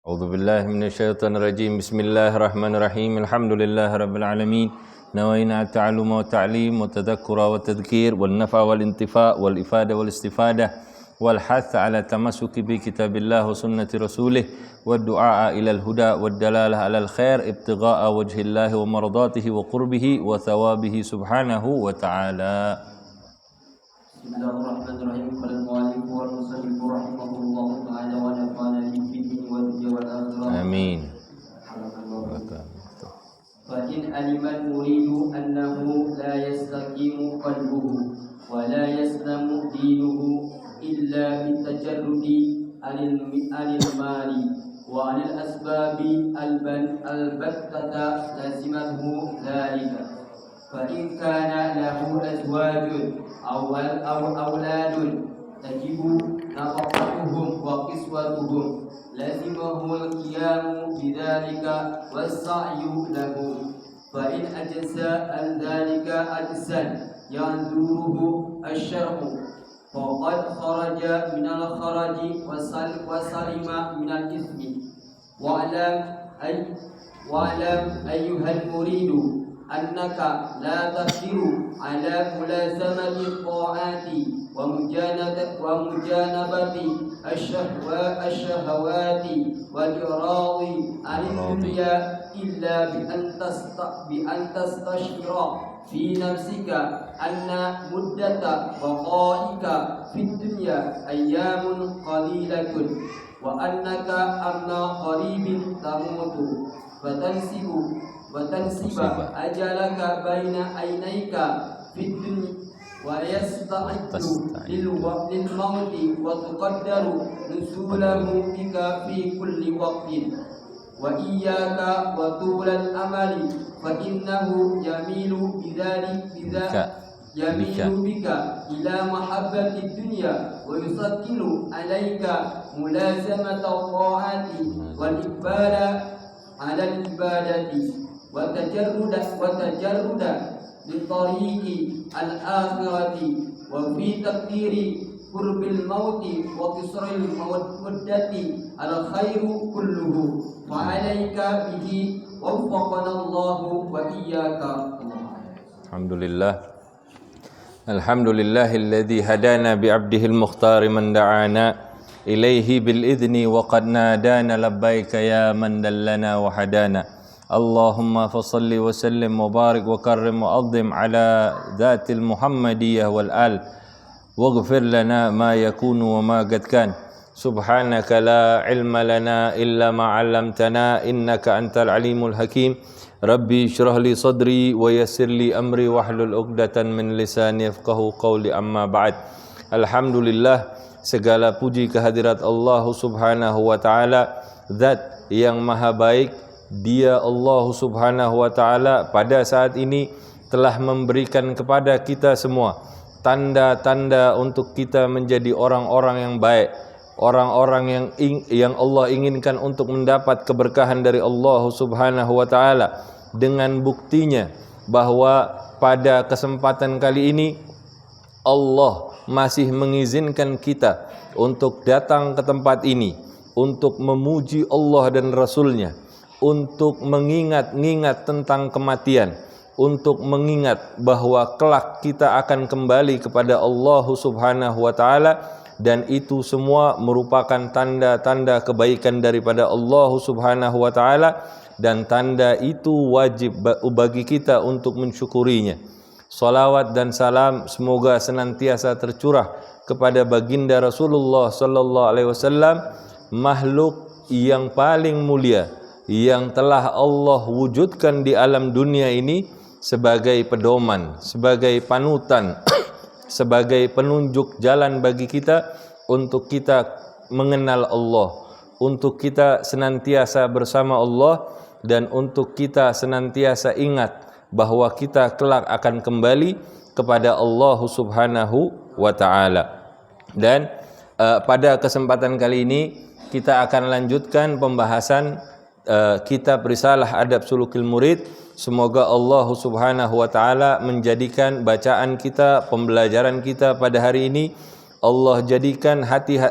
أعوذ بالله من الشيطان الرجيم. بسم الله الرحمن الرحيم. الحمد لله رب العالمين. نوينا التعلم والتعليم والتذكر والتذكير والنفع والانتفاع والإفادة والاستفادة والحث على التمسك بكتاب الله وسنة رسوله والدعاء إلى الهدى والدلالة على الخير ابتغاء وجه الله ومرضاته وقربه وثوابه سبحانه وتعالى. Bismillahirrahmanirrahim. Qala al-mu'allif wal musannif rahimahullahu ta'ala wa nafa'ana bihi wa dunya wal akhirah. Amin. Fa in alima al-muridu annahu la yastaqimu qalbuhu wa la yaslamu dinuhu illa bitajarrudi anil mali wa anil asbabi al-battata lazimathu dhalika. Fa in kana lahu azwajun أو أولاد تجب نفقتهم وكسوتهم لزمه القيام بذلك والسعي لهم فإن أجزى عن ذلك أجزا ينظره الشرع فقد خرج من الخرج وسلم من الإثم واعلم أيها المريد أنك لا تقدر على ملازمة الطاعات ومجانبة الشهوات والإعراض عن الدنيا إلا بأن تستشعر في نفسك أن مدة بقائك في الدنيا أيام قليلة وأنك أمن قريب تموت وتنسب أجلك بين عينيك في الدنيا ويستعد للموت وتقدر نزوله بك في كل وقت وإياك وطول الأمل فإنه يميل بك إلى محبة الدنيا ويثقل عليك ملازمة الطاعات والإقبال على العبادة وتجرد لطريق الآخرة وفي تقدير قرب الموت وقصر المدة الخير كله فعليك به وفقنا الله وإياك. الحمد لله. الحمد لله الذي هدانا بعبده المختار من دعانا إليه بالإذن وقد نادانا لبيك يا من دلنا وهدانا. اللهم فصل وسلم وبارك وكرم وعظم على ذات المحمدية والآل واغفر لنا ما يكون وما قد كان. سبحانك لا علم لنا إلا ما علمتنا إنك أنت العليم الحكيم. ربي اشرح لي صدري ويسر لي أمري واحلل عقدة من لساني يفقهوا قولي. أما بعد. Alhamdulillah, segala puji kehadirat Allah Subhanahu wa taala, zat yang maha baik. Dia Allah Subhanahu wa taala pada saat ini telah memberikan kepada kita semua tanda-tanda untuk kita menjadi orang-orang yang baik, orang-orang yang Allah inginkan untuk mendapat keberkahan dari Allah Subhanahu wa taala, dengan buktinya bahwa pada kesempatan kali ini Allah masih mengizinkan kita untuk datang ke tempat ini untuk memuji Allah dan Rasul-Nya, untuk mengingat-ingat tentang kematian, untuk mengingat bahwa kelak kita akan kembali kepada Allah Subhanahu wa taala, dan itu semua merupakan tanda-tanda kebaikan daripada Allah Subhanahu wa taala, dan tanda itu wajib bagi kita untuk mensyukurinya. Salawat dan salam semoga senantiasa tercurah kepada baginda Rasulullah sallallahu alaihi wasallam, makhluk yang paling mulia yang telah Allah wujudkan di alam dunia ini sebagai pedoman, sebagai panutan, sebagai penunjuk jalan bagi kita untuk kita mengenal Allah, untuk kita senantiasa bersama Allah, dan untuk kita senantiasa ingat bahwa kita kelak akan kembali kepada Allah Subhanahu wa taala. Dan pada kesempatan kali ini kita akan lanjutkan pembahasan kitab Risalah Adab Sulukil Murid. Semoga Allah Subhanahu wa taala menjadikan bacaan kita, pembelajaran kita pada hari ini, Allah jadikan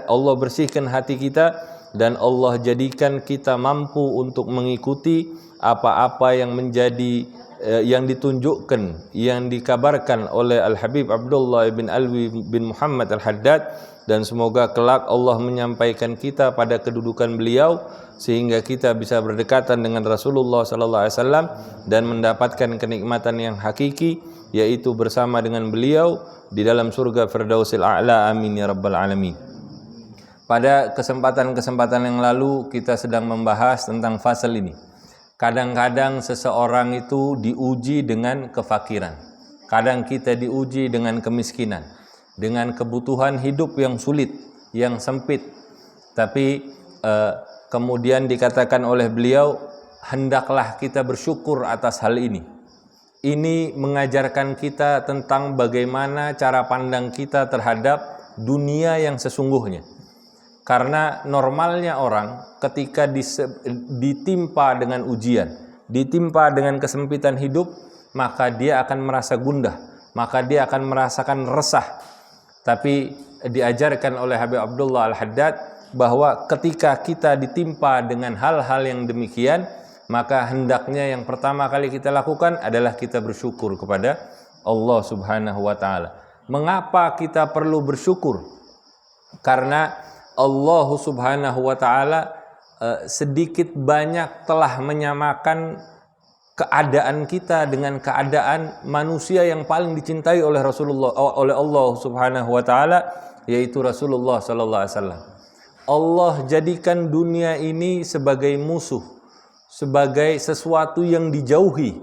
Allah bersihkan hati kita dan Allah jadikan kita mampu untuk mengikuti apa-apa yang menjadi yang ditunjukkan, yang dikabarkan oleh Al-Habib Abdullah bin Alwi bin Muhammad Al-Haddad, dan semoga kelak Allah menyampaikan kita pada kedudukan beliau sehingga kita bisa berdekatan dengan Rasulullah sallallahu alaihi wasallam dan mendapatkan kenikmatan yang hakiki, yaitu bersama dengan beliau di dalam surga Firdausil A'la. Amin ya rabbal alamin. Pada kesempatan-kesempatan yang lalu kita sedang membahas tentang fasal ini. Kadang-kadang seseorang itu diuji dengan kefakiran. Kadang kita diuji dengan kemiskinan, dengan kebutuhan hidup yang sulit, yang sempit. Tapi kemudian dikatakan oleh beliau, hendaklah kita bersyukur atas hal ini. Ini mengajarkan kita tentang bagaimana cara pandang kita terhadap dunia yang sesungguhnya. Karena normalnya orang ketika ditimpa dengan ujian, ditimpa dengan kesempitan hidup, maka dia akan merasa gundah, maka dia akan merasakan resah. Tapi diajarkan oleh Habib Abdullah Al-Haddad bahwa ketika kita ditimpa dengan hal-hal yang demikian, maka hendaknya yang pertama kali kita lakukan adalah kita bersyukur kepada Allah Subhanahu wa taala. Mengapa kita perlu bersyukur? Karena Allah Subhanahu wa taala sedikit banyak telah menyamakan keadaan kita dengan keadaan manusia yang paling dicintai oleh Allah Subhanahu wa taala, yaitu Rasulullah sallallahu alaihi wasallam. Allah jadikan dunia ini sebagai musuh, sebagai sesuatu yang dijauhi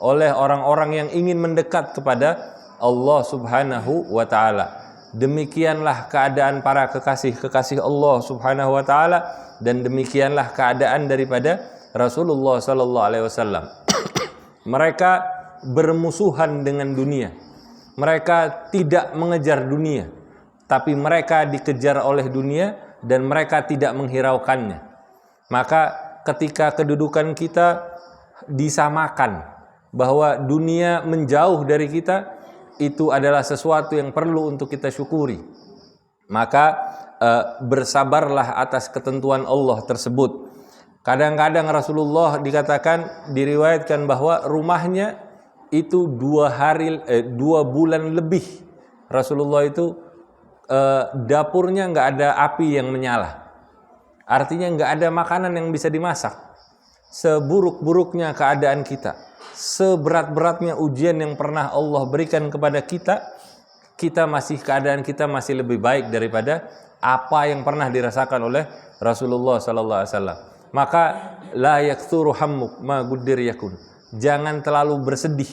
oleh orang-orang yang ingin mendekat kepada Allah Subhanahu wa taala. Demikianlah keadaan para kekasih-kekasih Allah Subhanahu wa taala, dan demikianlah keadaan daripada Rasulullah sallallahu alaihi wasallam. Mereka bermusuhan dengan dunia. Mereka tidak mengejar dunia, tapi mereka dikejar oleh dunia dan mereka tidak menghiraukannya. Maka ketika kedudukan kita disamakan bahwa dunia menjauh dari kita, itu adalah sesuatu yang perlu untuk kita syukuri. Maka bersabarlah atas ketentuan Allah tersebut. Kadang-kadang Rasulullah diriwayatkan bahwa rumahnya itu 2 bulan lebih. Rasulullah itu dapurnya nggak ada api yang menyala. Artinya nggak ada makanan yang bisa dimasak. Seburuk-buruknya keadaan kita, seberat-beratnya ujian yang pernah Allah berikan kepada kita, keadaan kita masih lebih baik daripada apa yang pernah dirasakan oleh Rasulullah sallallahu alaihi wasallam. Maka la yaktsuru hammuk ma guddir yakun. Jangan terlalu bersedih,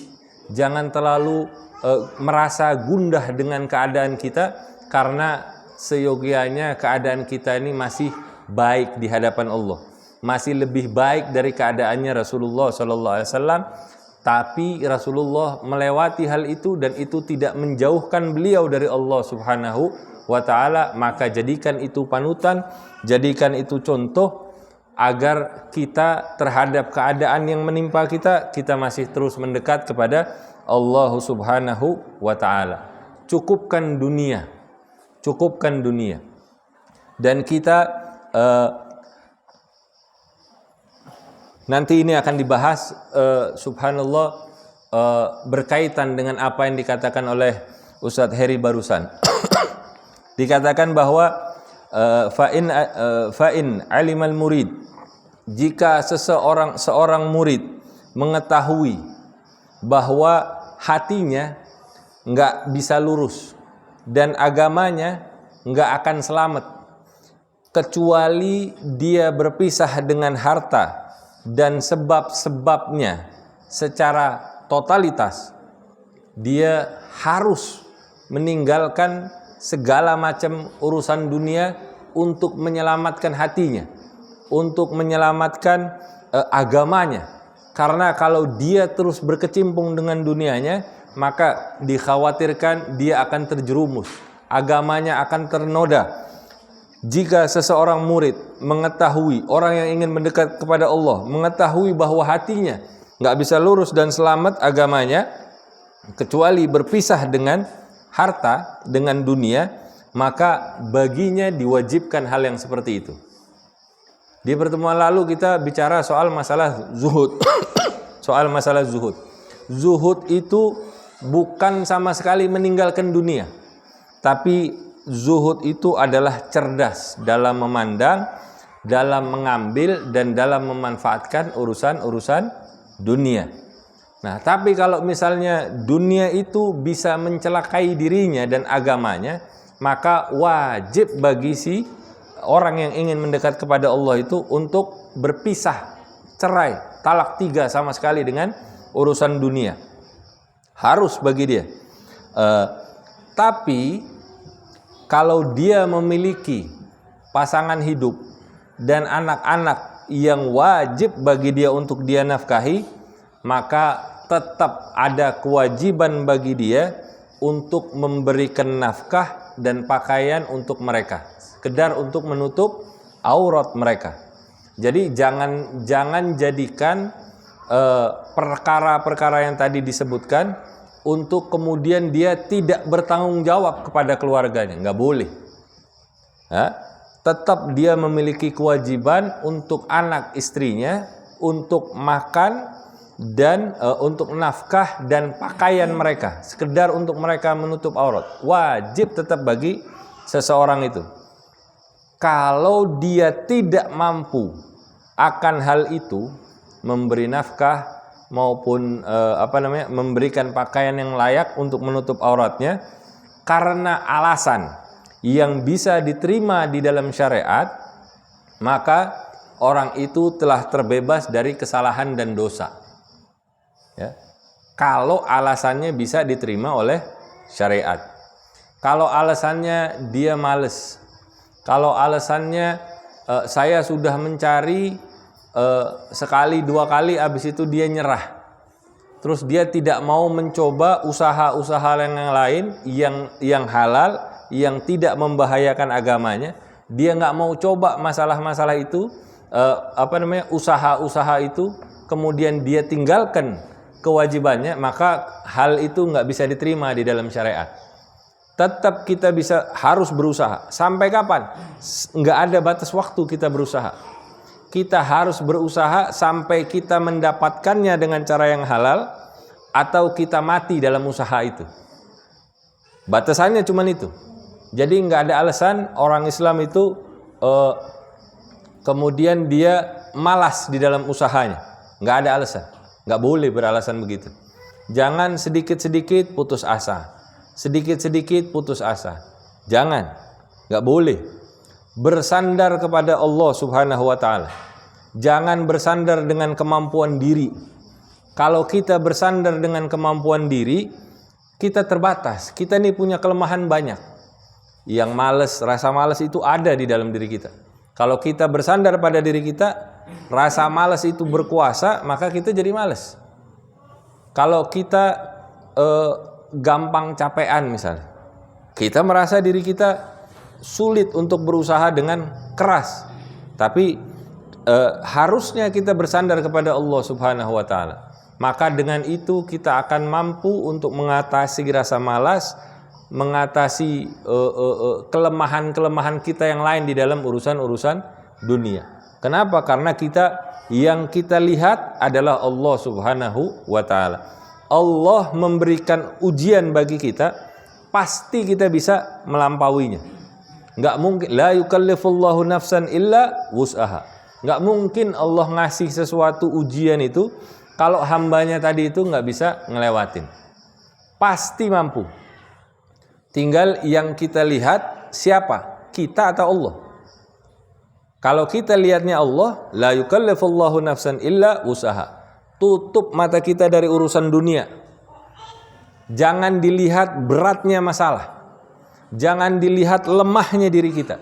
jangan terlalu merasa gundah dengan keadaan kita, karena seyogianya keadaan kita ini masih baik di hadapan Allah, masih lebih baik dari keadaannya Rasulullah sallallahu alaihi wasallam. Tapi Rasulullah melewati hal itu dan itu tidak menjauhkan beliau dari Allah Subhanahu wa taala. Maka jadikan itu panutan, jadikan itu contoh agar kita terhadap keadaan yang menimpa kita masih terus mendekat kepada Allah Subhanahu wa taala. Cukupkan dunia. Dan kita nanti ini akan dibahas, subhanallah, berkaitan dengan apa yang dikatakan oleh Ustadz Heri barusan. Dikatakan bahwa fa'in alimal murid, jika seorang murid mengetahui bahwa hatinya nggak bisa lurus dan agamanya nggak akan selamat kecuali dia berpisah dengan harta dan sebab-sebabnya secara totalitas, dia harus meninggalkan segala macam urusan dunia untuk menyelamatkan hatinya, untuk menyelamatkan agamanya. Karena kalau dia terus berkecimpung dengan dunianya, maka dikhawatirkan dia akan terjerumus, agamanya akan ternoda. Jika seseorang murid mengetahui, orang yang ingin mendekat kepada Allah mengetahui bahwa hatinya nggak bisa lurus dan selamat agamanya kecuali berpisah dengan harta, dengan dunia, maka baginya diwajibkan hal yang seperti itu. Di pertemuan lalu kita bicara soal masalah zuhud. Soal masalah zuhud. Zuhud itu bukan sama sekali meninggalkan dunia. Tapi zuhud itu adalah cerdas dalam memandang, dalam mengambil, dan dalam memanfaatkan urusan-urusan dunia. Nah, tapi kalau misalnya dunia itu bisa mencelakai dirinya dan agamanya, maka wajib bagi si orang yang ingin mendekat kepada Allah itu untuk berpisah, cerai, talak 3 sama sekali dengan urusan dunia. Harus bagi dia. Tapi kalau dia memiliki pasangan hidup dan anak-anak yang wajib bagi dia untuk dia nafkahi, maka tetap ada kewajiban bagi dia untuk memberikan nafkah dan pakaian untuk mereka, sekedar untuk menutup aurat mereka. Jadi jangan jadikan perkara-perkara yang tadi disebutkan untuk kemudian dia tidak bertanggung jawab kepada keluarganya. Nggak boleh. Tetap dia memiliki kewajiban untuk anak istrinya, untuk makan dan untuk nafkah dan pakaian mereka, sekedar untuk mereka menutup aurat. Wajib tetap bagi seseorang itu. Kalau dia tidak mampu akan hal itu, memberi nafkah maupun memberikan pakaian yang layak untuk menutup auratnya karena alasan yang bisa diterima di dalam syariat, maka orang itu telah terbebas dari kesalahan dan dosa. Ya. Kalau alasannya bisa diterima oleh syariat. Kalau alasannya dia malas, kalau alasannya saya sudah mencari sekali 2 kali, habis itu dia nyerah, terus dia tidak mau mencoba usaha-usaha yang lain yang halal, yang tidak membahayakan agamanya, dia nggak mau coba masalah-masalah itu, usaha-usaha itu, kemudian dia tinggalkan kewajibannya, maka hal itu nggak bisa diterima di dalam syariat. Tetap kita harus berusaha. Sampai kapan? Nggak ada batas waktu kita berusaha. Kita harus berusaha sampai kita mendapatkannya dengan cara yang halal, atau kita mati dalam usaha itu. Batasannya cuma itu. Jadi nggak ada alasan orang Islam itu kemudian dia malas di dalam usahanya. Nggak ada alasan. Nggak boleh beralasan begitu. Jangan sedikit-sedikit putus asa. Sedikit-sedikit putus asa. Jangan. Nggak boleh. Bersandar kepada Allah Subhanahu wa ta'ala. Jangan bersandar dengan kemampuan diri. Kalau kita bersandar dengan kemampuan diri, kita terbatas. Kita ini punya kelemahan banyak. Yang malas, rasa malas itu ada di dalam diri kita. Kalau kita bersandar pada diri kita, rasa malas itu berkuasa, maka kita jadi malas. Kalau kita gampang capean misalnya, kita merasa diri kita sulit untuk berusaha dengan keras. Tapi harusnya kita bersandar kepada Allah Subhanahu wa ta'ala. Maka dengan itu kita akan mampu untuk mengatasi rasa malas, mengatasi kelemahan-kelemahan kita yang lain di dalam urusan-urusan dunia. Kenapa? Karena yang kita lihat adalah Allah Subhanahu wa ta'ala. Allah memberikan ujian bagi kita, pasti kita bisa melampauinya. Enggak mungkin, la yukallifullahu nafsan illa wus'aha. Enggak mungkin Allah ngasih sesuatu ujian itu kalau hambanya tadi itu enggak bisa ngelewatin. Pasti mampu. Tinggal yang kita lihat siapa? Kita atau Allah? Kalau kita lihatnya Allah, la yukallifullahu nafsan illa wus'aha. Tutup mata kita dari urusan dunia. Jangan dilihat beratnya masalah. Jangan dilihat lemahnya diri kita.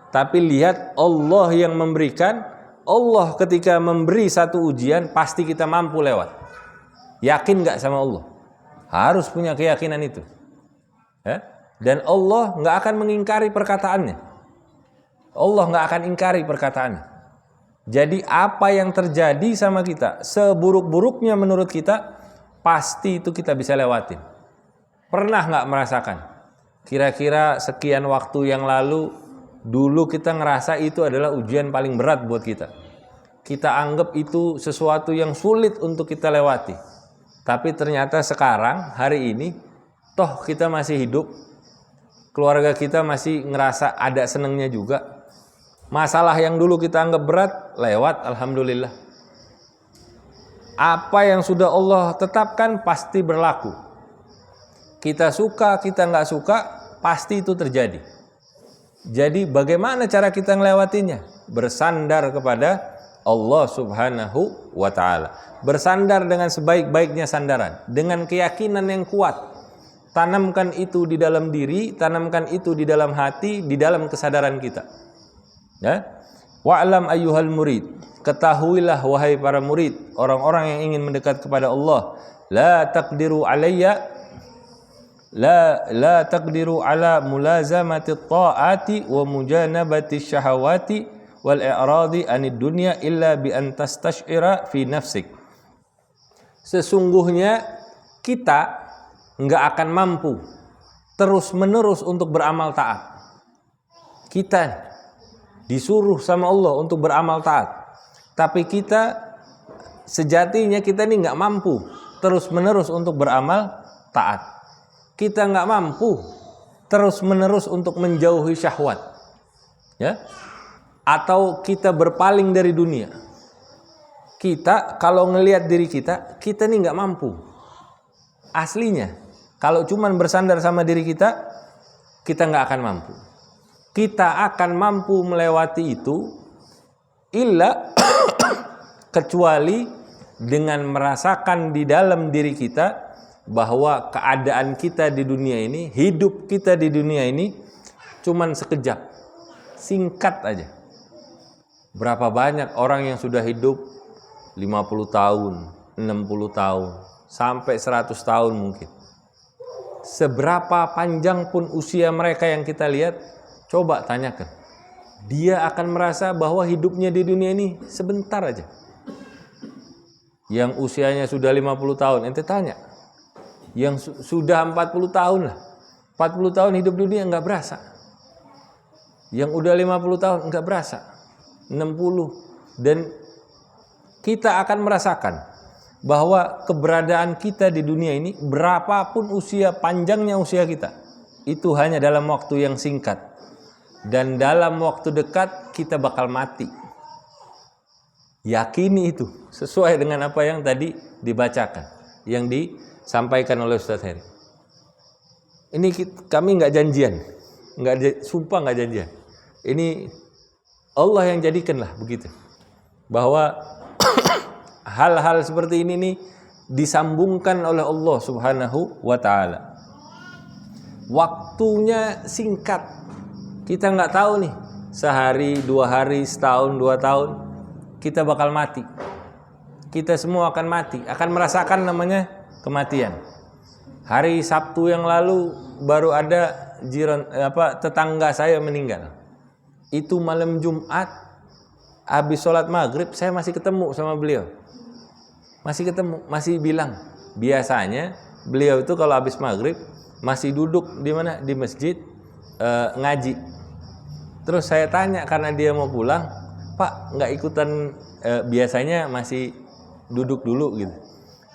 Tapi lihat Allah yang memberikan. Allah ketika memberi satu ujian, pasti kita mampu lewat. Yakin gak sama Allah? Harus punya keyakinan itu. Dan Allah gak akan mengingkari perkataannya. Allah gak akan ingkari perkataannya. Jadi apa yang terjadi sama kita, seburuk-buruknya menurut kita, pasti itu kita bisa lewatin. Pernah gak merasakan? Kira-kira sekian waktu yang lalu Dulu kita ngerasa itu adalah ujian paling berat buat kita. Kita anggap itu sesuatu yang sulit untuk kita lewati. Tapi ternyata sekarang, hari ini, toh kita masih hidup, keluarga kita masih ngerasa ada senengnya juga. Masalah yang dulu kita anggap berat, lewat, alhamdulillah. Apa yang sudah Allah tetapkan pasti berlaku. Kita suka, kita nggak suka, pasti itu terjadi. Jadi bagaimana cara kita ngelewatinya? Bersandar kepada Allah Subhanahu wa ta'ala. Bersandar dengan sebaik-baiknya sandaran, dengan keyakinan yang kuat. Tanamkan itu di dalam diri, tanamkan itu di dalam hati, di dalam kesadaran kita. Ya? Wa'lam ayyuhal murid, ketahuilah wahai para murid, orang-orang yang ingin mendekat kepada Allah, la taqdiru alayya, la taqdiru ala mulazamati ta'ati wa mujanabati syahawati wal i'radi anid dunya illa bi an tastash'ira fi nafsik. Sesungguhnya kita enggak akan mampu terus-menerus untuk beramal taat. Kita disuruh sama Allah untuk beramal taat, tapi kita sejatinya kita ini nggak mampu terus-menerus untuk beramal taat. Kita nggak mampu terus-menerus untuk menjauhi syahwat, ya, atau kita berpaling dari dunia. Kita kalau ngelihat diri kita ini nggak mampu. Aslinya, kalau cuman bersandar sama diri kita nggak akan mampu. Kita akan mampu melewati itu illa kecuali dengan merasakan di dalam diri kita bahwa keadaan kita di dunia ini, hidup kita di dunia ini cuman sekejap, singkat aja. Berapa banyak orang yang sudah hidup 50 tahun, 60 tahun, sampai 100 tahun mungkin. Seberapa panjang pun usia mereka yang kita lihat, coba tanyakan. Dia akan merasa bahwa hidupnya di dunia ini sebentar aja. Yang usianya sudah 50 tahun, ente tanya. Yang sudah 40 tahun lah. 40 tahun hidup dunia enggak berasa. Yang udah 50 tahun enggak berasa. 60. Dan kita akan merasakan bahwa keberadaan kita di dunia ini, berapapun usia, panjangnya usia kita, itu hanya dalam waktu yang singkat. Dan dalam waktu dekat kita bakal mati. Yakini itu sesuai dengan apa yang tadi dibacakan, yang disampaikan oleh Ustaz Heri. Ini kami nggak janjian, sumpah nggak janjian. Ini Allah yang jadikan lah begitu, bahwa hal-hal seperti ini nih disambungkan oleh Allah Subhanahu wa ta'ala. Waktunya singkat. Kita nggak tahu nih, sehari, 2 hari, setahun, 2 tahun, kita bakal mati. Kita semua akan mati, akan merasakan namanya kematian. Hari Sabtu yang lalu baru ada tetangga saya meninggal. Itu malam Jumat, habis sholat maghrib, saya masih ketemu sama beliau. Masih bilang. Biasanya beliau itu kalau habis maghrib masih duduk di mana? Di masjid ngaji. Terus saya tanya karena dia mau pulang, Pak nggak ikutan, biasanya masih duduk dulu gitu.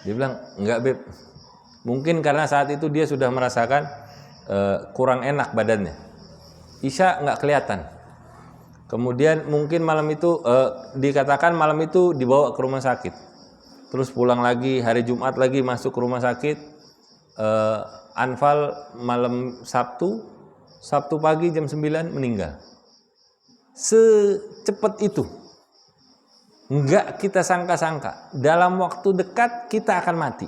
Dia bilang enggak Beb, mungkin karena saat itu dia sudah merasakan kurang enak badannya. Isya nggak kelihatan. Kemudian mungkin malam itu dikatakan malam itu dibawa ke rumah sakit. Terus pulang lagi, hari Jumat lagi masuk ke rumah sakit. Anfal malam Sabtu pagi jam 9 meninggal. Secepat itu. Enggak kita sangka-sangka. Dalam waktu dekat kita akan mati.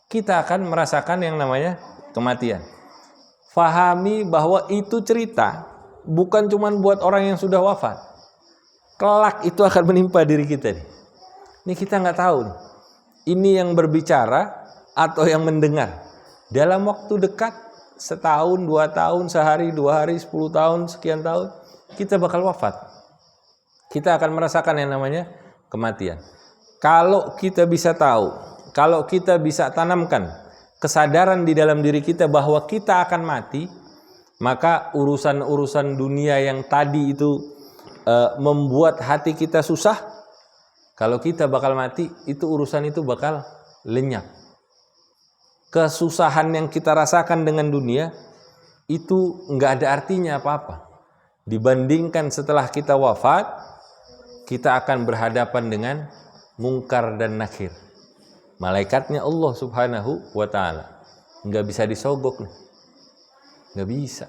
Kita akan merasakan yang namanya kematian. Fahami bahwa itu cerita bukan cuma buat orang yang sudah wafat. Kelak itu akan menimpa diri kita nih. Ini kita nggak tahu nih. Ini yang berbicara atau yang mendengar. Dalam waktu dekat, setahun, 2 tahun, sehari, 2 hari, 10 tahun, sekian tahun, kita bakal wafat. Kita akan merasakan yang namanya kematian. Kalau kita bisa tahu, kalau kita bisa tanamkan kesadaran di dalam diri kita bahwa kita akan mati, Maka urusan-urusan dunia yang tadi itu membuat hati kita susah, kalau kita bakal mati, itu urusan itu bakal lenyap. Kesusahan yang kita rasakan dengan dunia itu nggak ada artinya apa-apa dibandingkan setelah kita wafat, kita akan berhadapan dengan mungkar dan nakir, malaikatnya Allah subhanahu wa ta'ala. Nggak bisa disogok nih. Nggak bisa.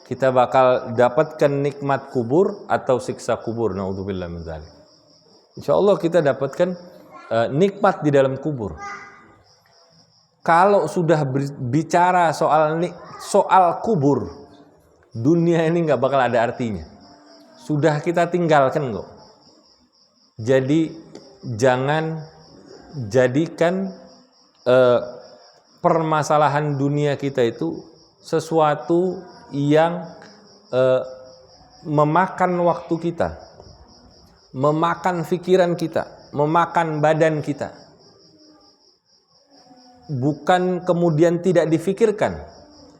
Kita bakal dapatkan nikmat kubur atau siksa kubur, naudzubillah min dzalik. Insyaallah kita dapatkan nikmat di dalam kubur. Kalau sudah bicara soal kubur, dunia ini nggak bakal ada artinya. Sudah kita tinggalkan kok. Jadi jangan jadikan permasalahan dunia kita itu sesuatu yang memakan waktu kita, memakan pikiran kita, memakan badan kita. Bukan kemudian tidak difikirkan,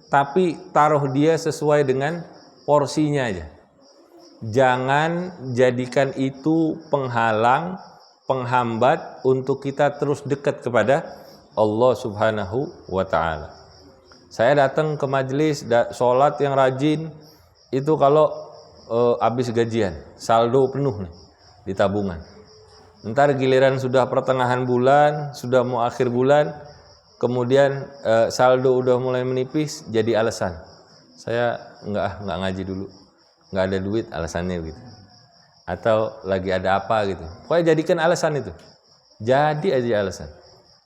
tapi taruh dia sesuai dengan porsinya aja. Jangan jadikan itu penghalang, penghambat untuk kita terus dekat kepada Allah subhanahu wa ta'ala. Saya datang ke majelis sholat yang rajin, itu kalau habis gajian, saldo penuh nih di tabungan. Ntar giliran sudah pertengahan bulan, sudah mau akhir bulan, kemudian saldo udah mulai menipis, jadi alasan. Saya nggak ngaji dulu, nggak ada duit, alasannya gitu. Atau lagi ada apa gitu. Pokoknya jadikan alasan itu. Jadi aja alasan.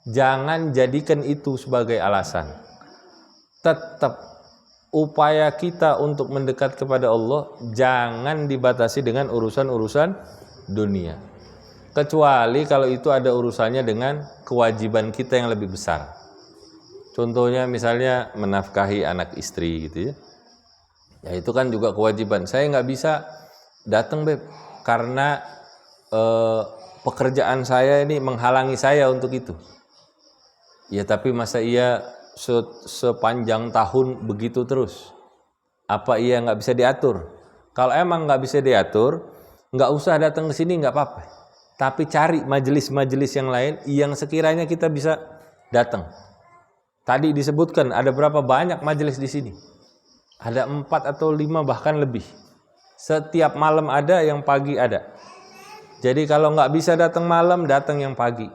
Jangan jadikan itu sebagai alasan. Tetap upaya kita untuk mendekat kepada Allah jangan dibatasi dengan urusan-urusan dunia. Kecuali kalau itu ada urusannya dengan kewajiban kita yang lebih besar. Contohnya misalnya menafkahi anak istri gitu ya. Ya itu kan juga kewajiban. Saya nggak bisa datang Beb karena pekerjaan saya ini menghalangi saya untuk itu. Ya tapi masa iya sepanjang tahun begitu terus? Apa iya nggak bisa diatur? Kalau emang nggak bisa diatur, nggak usah datang ke sini, nggak apa-apa. Tapi cari majelis-majelis yang lain yang sekiranya kita bisa datang. Tadi disebutkan ada berapa banyak majelis di sini? Ada 4 atau 5 bahkan lebih. Setiap malam ada, yang pagi ada. Jadi kalau nggak bisa datang malam, datang yang pagi.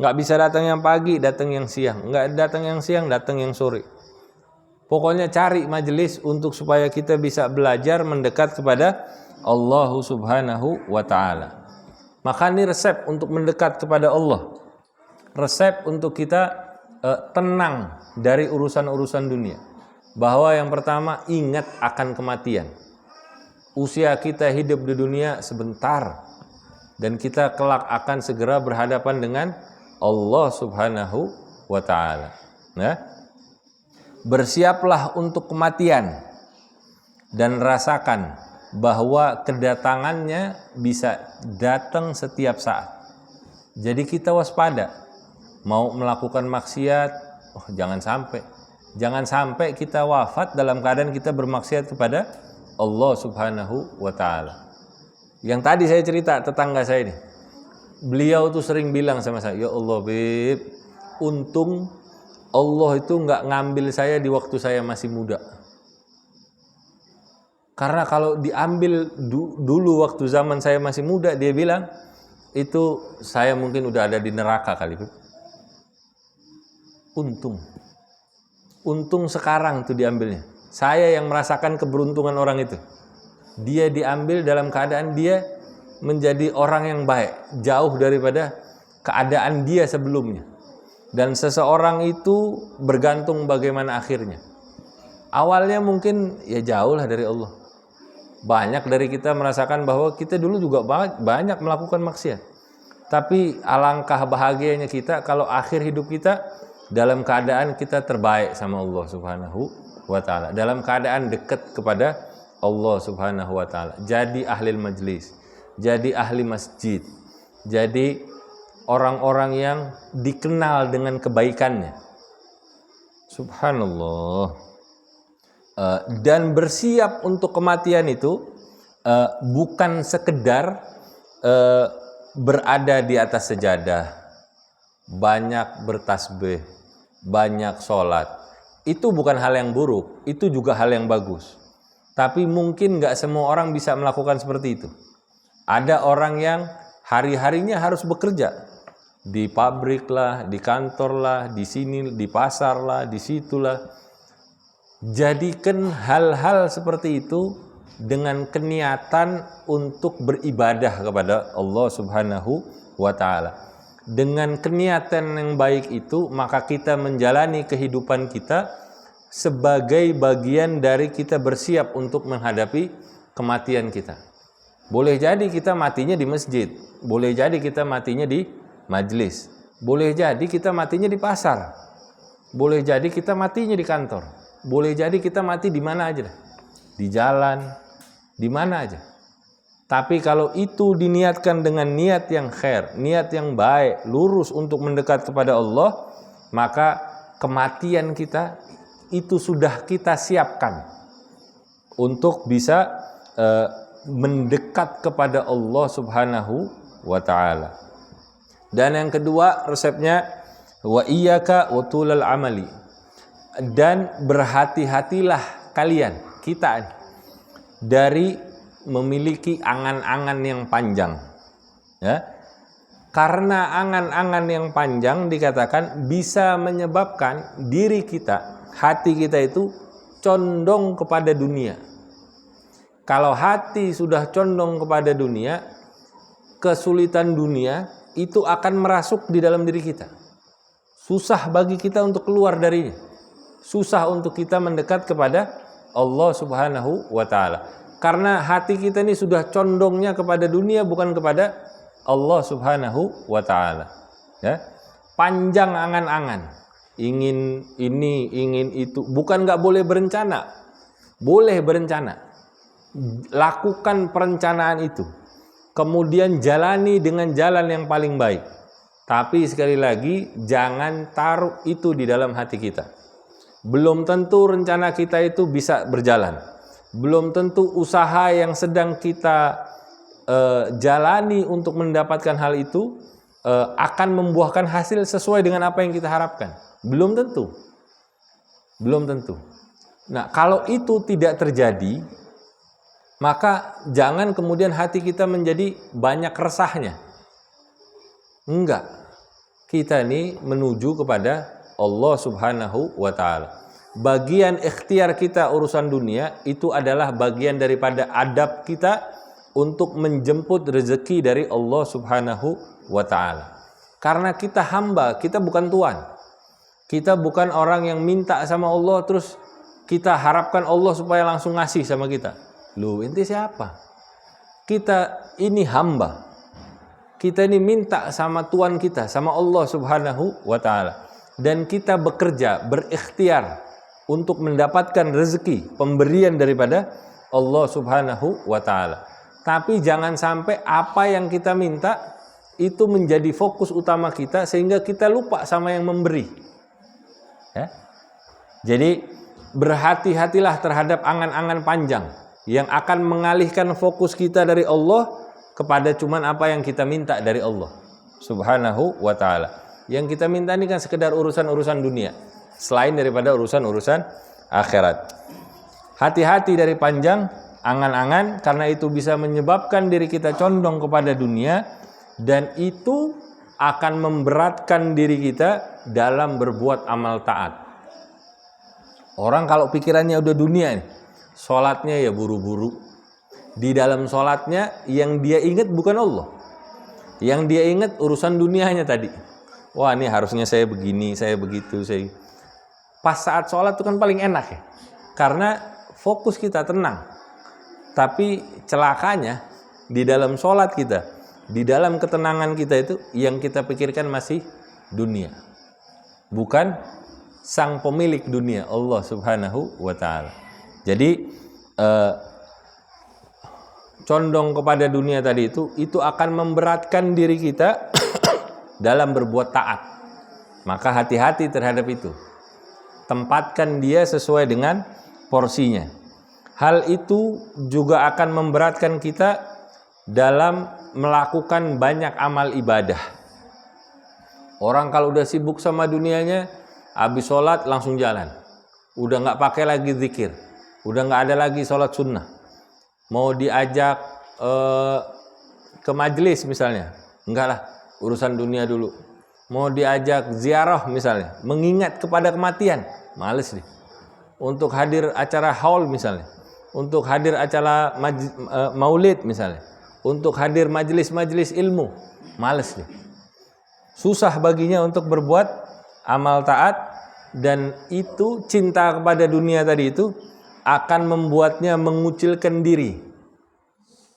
Nggak bisa datang yang pagi, datang yang siang. Nggak datang yang siang, datang yang sore. Pokoknya cari majelis untuk supaya kita bisa belajar mendekat kepada Allah subhanahu wa ta'ala. Maka ini resep untuk mendekat kepada Allah. Resep untuk kita tenang dari urusan-urusan dunia. Bahwa yang pertama, ingat akan kematian. Usia kita hidup di dunia sebentar. Dan kita kelak akan segera berhadapan dengan Allah subhanahu wa ta'ala. Ya? Bersiaplah untuk kematian. Dan rasakan bahwa kedatangannya bisa datang setiap saat. Jadi kita waspada. Mau melakukan maksiat, jangan sampai. Jangan sampai kita wafat dalam keadaan kita bermaksiat kepada Allah subhanahu wa ta'ala. Yang tadi saya cerita tetangga saya ini. Beliau tuh sering bilang sama saya, ya Allah Beb, untung Allah itu nggak ngambil saya di waktu saya masih muda. Karena kalau diambil dulu waktu zaman saya masih muda, dia bilang, itu saya mungkin udah ada di neraka kali Beb. Untung sekarang tuh diambilnya. Saya yang merasakan keberuntungan orang itu. Dia diambil dalam keadaan dia menjadi orang yang baik, jauh daripada keadaan dia sebelumnya. Dan seseorang itu bergantung bagaimana akhirnya. Awalnya mungkin ya jauh lah dari Allah. Banyak dari kita merasakan bahwa kita dulu juga banyak melakukan maksiat. Tapi alangkah bahagianya kita kalau akhir hidup kita dalam keadaan kita terbaik sama Allah subhanahu wa ta'ala. Dalam keadaan dekat kepada Allah subhanahu wa ta'ala. Jadi ahli majlis. Jadi ahli masjid. Jadi orang-orang yang dikenal dengan kebaikannya. Subhanallah. Dan bersiap untuk kematian itu bukan sekedar berada di atas sejadah, banyak bertasbih, banyak sholat. Itu bukan hal yang buruk, itu juga hal yang bagus. Tapi mungkin gak semua orang bisa melakukan seperti itu. Ada orang yang hari-harinya harus bekerja, di pabrik lah, di kantor lah, di sini, di pasar lah, di situlah. Jadikan hal-hal seperti itu dengan keniatan untuk beribadah kepada Allah Subhanahu wa ta'ala. Dengan keniatan yang baik itu, maka kita menjalani kehidupan kita sebagai bagian dari kita bersiap untuk menghadapi kematian kita. Boleh jadi kita matinya di masjid, boleh jadi kita matinya di majlis, boleh jadi kita matinya di pasar, boleh jadi kita matinya di kantor, boleh jadi kita mati di mana aja, di jalan, di mana aja. Tapi kalau itu diniatkan dengan niat yang khair, niat yang baik, lurus untuk mendekat kepada Allah, maka kematian kita itu sudah kita siapkan untuk bisa mendekat kepada Allah Subhanahu wa ta'ala. Dan yang kedua resepnya, wa iyyaka wa tulal amali. Dan berhati-hatilah kalian, kita, dari memiliki angan-angan yang panjang, ya. Karena angan-angan yang panjang dikatakan bisa menyebabkan diri kita, hati kita itu condong kepada dunia. Kalau hati sudah condong kepada dunia, kesulitan dunia itu akan merasuk di dalam diri kita. Susah bagi kita untuk keluar darinya. Susah untuk kita mendekat kepada Allah Subhanahu wa ta'ala. Karena hati kita ini sudah condongnya kepada dunia, bukan kepada Allah Subhanahu wa ta'ala. Ya? Panjang angan-angan, ingin ini, ingin itu. Bukan gak boleh berencana, boleh berencana. Lakukan perencanaan itu, kemudian jalani dengan jalan yang paling baik. Tapi sekali lagi, jangan taruh itu di dalam hati kita. Belum tentu rencana kita itu bisa berjalan. Belum tentu usaha yang sedang kita jalani untuk mendapatkan hal itu akan membuahkan hasil sesuai dengan apa yang kita harapkan. Belum tentu. Belum tentu. Nah, kalau itu tidak terjadi, maka jangan kemudian hati kita menjadi banyak resahnya. Enggak. Kita ini menuju kepada Allah Subhanahu wa ta'ala. Bagian ikhtiar kita urusan dunia itu adalah bagian daripada adab kita untuk menjemput rezeki dari Allah Subhanahu wa ta'ala. Karena kita hamba, kita bukan tuan. Kita bukan orang yang minta sama Allah terus kita harapkan Allah supaya langsung ngasih sama kita. Loh, ente siapa? Kita ini hamba. Kita ini minta sama Tuhan kita, sama Allah Subhanahu wa ta'ala. Dan kita bekerja, berikhtiar untuk mendapatkan rezeki, pemberian daripada Allah Subhanahu wa ta'ala. Tapi jangan sampai apa yang kita minta itu menjadi fokus utama kita sehingga kita lupa sama yang memberi. Ya? Jadi berhati-hatilah terhadap angan-angan panjang yang akan mengalihkan fokus kita dari Allah kepada cuman apa yang kita minta dari Allah Subhanahu wa ta'ala. Yang kita minta ini kan sekedar urusan-urusan dunia, selain daripada urusan-urusan akhirat. Hati-hati dari panjang angan-angan, karena itu bisa menyebabkan diri kita condong kepada dunia, dan itu akan memberatkan diri kita dalam berbuat amal taat. Orang kalau pikirannya udah dunia nih, sholatnya ya buru-buru. Di dalam sholatnya yang dia ingat bukan Allah. Yang dia ingat urusan dunianya tadi. Wah, ini harusnya saya begini, saya begitu. Pas saat sholat itu kan paling enak ya. Karena fokus kita tenang. Tapi celakanya di dalam sholat kita, di dalam ketenangan kita itu yang kita pikirkan masih dunia. Bukan sang pemilik dunia, Allah Subhanahu wa ta'ala. Jadi condong kepada dunia tadi itu akan memberatkan diri kita dalam berbuat taat. Maka hati-hati terhadap itu. Tempatkan dia sesuai dengan porsinya. Hal itu juga akan memberatkan kita dalam melakukan banyak amal ibadah. Orang kalau udah sibuk sama dunianya, habis sholat langsung jalan. Udah nggak pakai lagi zikir. Udah nggak ada lagi sholat sunnah. Mau diajak ke majelis misalnya, enggak lah, urusan dunia dulu. Mau diajak ziarah misalnya, mengingat kepada kematian, males nih. Untuk hadir acara haul misalnya, untuk hadir acara maulid misalnya, untuk hadir majelis-majelis ilmu, males nih. Susah baginya untuk berbuat amal taat, dan itu cinta kepada dunia tadi itu akan membuatnya mengucilkan diri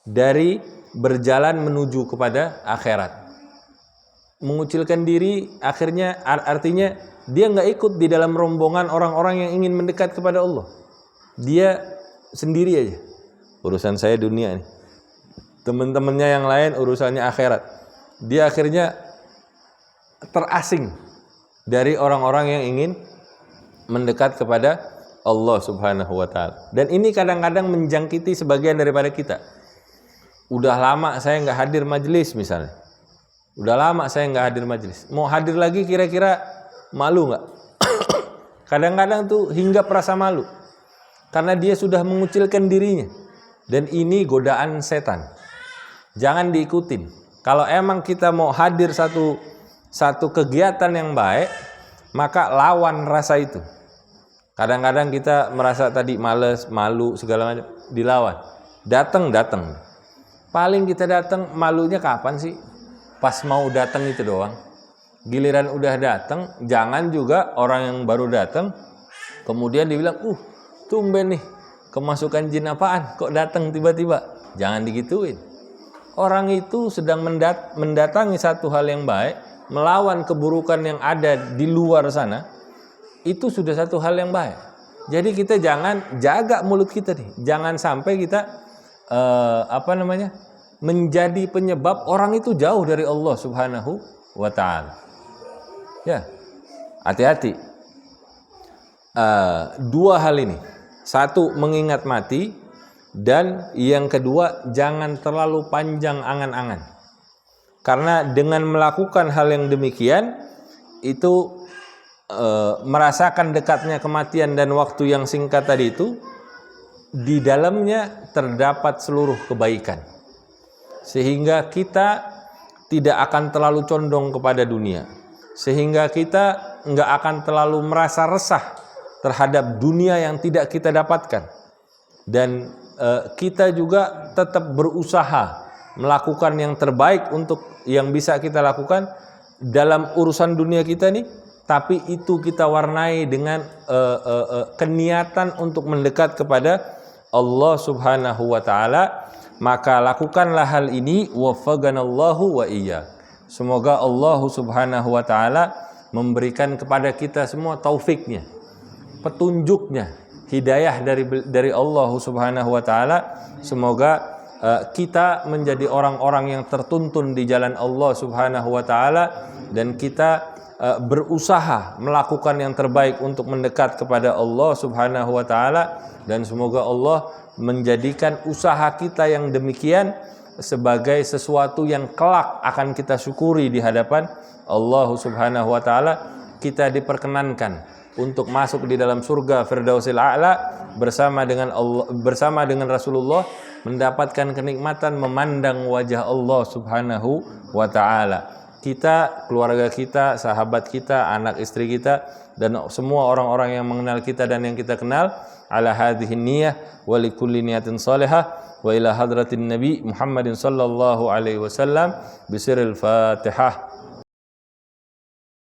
dari berjalan menuju kepada akhirat. Mengucilkan diri akhirnya artinya dia nggak ikut di dalam rombongan orang-orang yang ingin mendekat kepada Allah. Dia sendiri aja. Urusan saya dunia nih. Teman-temannya yang lain urusannya akhirat. Dia akhirnya terasing dari orang-orang yang ingin mendekat kepada Allah Subhanahu wa taala. Dan ini kadang-kadang menjangkiti sebagian daripada kita. Udah lama saya nggak hadir majelis misalnya. Udah lama saya nggak hadir majelis. Mau hadir lagi kira-kira malu nggak? Kadang-kadang tuh hingga perasa malu. Karena dia sudah mengucilkan dirinya. Dan ini godaan setan. Jangan diikutin. Kalau emang kita mau hadir satu kegiatan yang baik, maka lawan rasa itu. Kadang-kadang kita merasa tadi males, malu, segala macam, dilawan. Datang. Paling kita datang, malunya kapan sih? Pas mau datang itu doang. Giliran udah datang, jangan juga orang yang baru datang kemudian dibilang, tumben nih, kemasukan jin apaan? Kok datang tiba-tiba? Jangan digituin. Orang itu sedang mendatangi satu hal yang baik, melawan keburukan yang ada di luar sana, itu sudah satu hal yang baik. Jadi kita jangan jaga mulut kita nih, jangan sampai kita menjadi penyebab orang itu jauh dari Allah Subhanahu wa taala. Ya, hati-hati. Dua hal ini. Satu, mengingat mati, dan yang kedua, jangan terlalu panjang angan-angan. Karena dengan melakukan hal yang demikian, itu merasakan dekatnya kematian dan waktu yang singkat tadi itu, di dalamnya terdapat seluruh kebaikan. Sehingga kita tidak akan terlalu condong kepada dunia. Sehingga kita nggak akan terlalu merasa resah terhadap dunia yang tidak kita dapatkan. Dan kita juga tetap berusaha melakukan yang terbaik untuk yang bisa kita lakukan dalam urusan dunia kita nih, tapi itu kita warnai dengan keniatan untuk mendekat kepada Allah Subhanahu wa taala. Maka lakukanlah hal ini, waffaqanallahu wa iyyak. Semoga Allah Subhanahu wa taala memberikan kepada kita semua taufiknya, petunjuknya, hidayah dari Allah Subhanahu wa taala. Semoga kita menjadi orang-orang yang tertuntun di jalan Allah Subhanahu wa taala, dan kita berusaha melakukan yang terbaik untuk mendekat kepada Allah Subhanahu wa taala, dan semoga Allah menjadikan usaha kita yang demikian sebagai sesuatu yang kelak akan kita syukuri di hadapan Allah Subhanahu wa taala. Kita diperkenankan untuk masuk di dalam surga Firdausil A'la bersama dengan Allah, bersama dengan Rasulullah, mendapatkan kenikmatan memandang wajah Allah Subhanahu wa taala. Kita, keluarga kita, sahabat kita, anak istri kita, dan semua orang-orang yang mengenal kita dan yang kita kenal, ala hadhihi niyyah wa likulli niyatin salihah wa ila hadratin nabi Muhammadin sallallahu alaihi wasallam bisiril Fatihah.